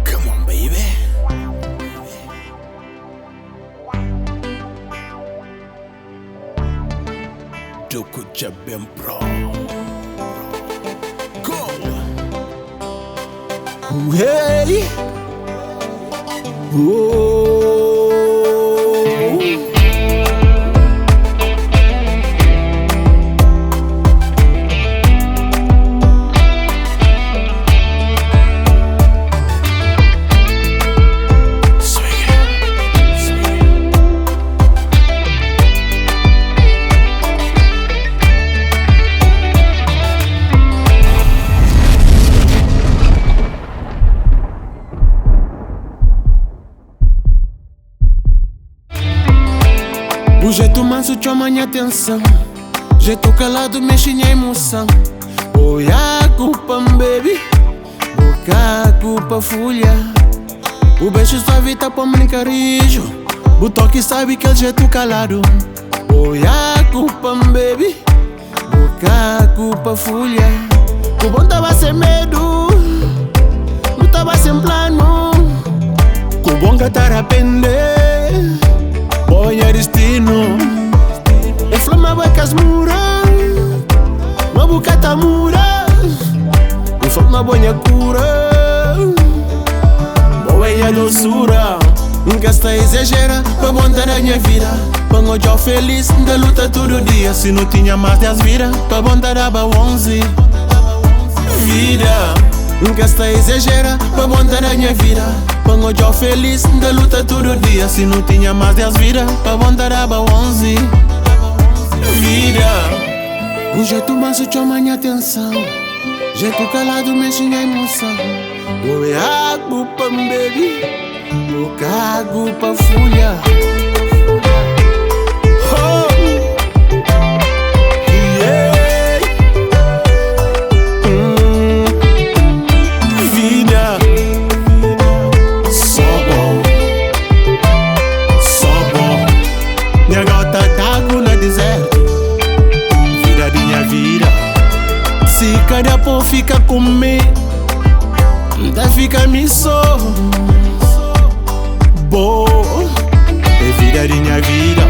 Come on, baby. Doko Jabem Pro. Go. Hey. Oh. O jeito manso chama minha atenção. Jeito calado mexe minha emoção. Oi, a culpa, baby. Boca, a culpa, folha. O beijo suave tá pra me carijo. O toque sabe que é o jeito calado. Oi, a culpa, baby. Boca, a culpa, folha. O bom tava sem medo. Não tava sem plano. O bom que tá arrepender. Boy, é destino. É flama vai casmura. Uma boca tá mura. O flama boa cura. Boy, é doçura. Nunca está exagera. Pra bondar a minha vida. Pra eu feliz. Da luta todo dia. Se não tinha mais 10 vidas. Pra bondar a 11 vida. Nunca está exagera. Pra bondar a minha vida. Pra eu feliz. Da luta todo dia. Se não tinha mais 10 vidas. Pra bondar a 11 vida. O jeito manso chama minha atenção. Jeito calado mexe minha emoção. Oi, a culpa, baby. O cago pra folha. Oh, yeah. Vida. Só bom. Só bom. Minha gota d'água no deserto. Vida de minha vida. Se cada pão fica comigo, ainda fica me só. Boa, é vida de minha vida.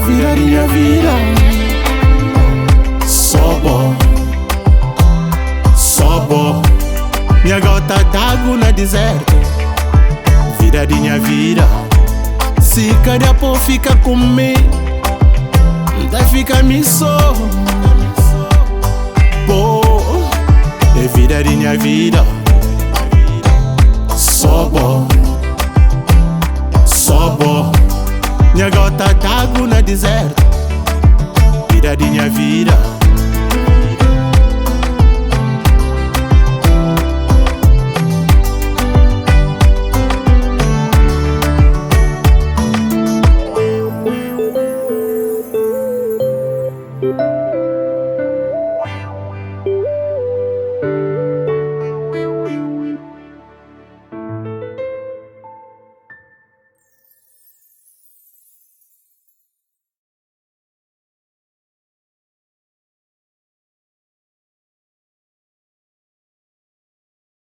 Vida de minha vida. Só bom. Só bom. Minha gota d'água no deserto. Vida de minha vida. Se cada pão fica comigo, ainda fica me só. Boa, é vida de minha vida. Só bom. Só bom. Minha gota d'água no deserto. Vida de minha vida.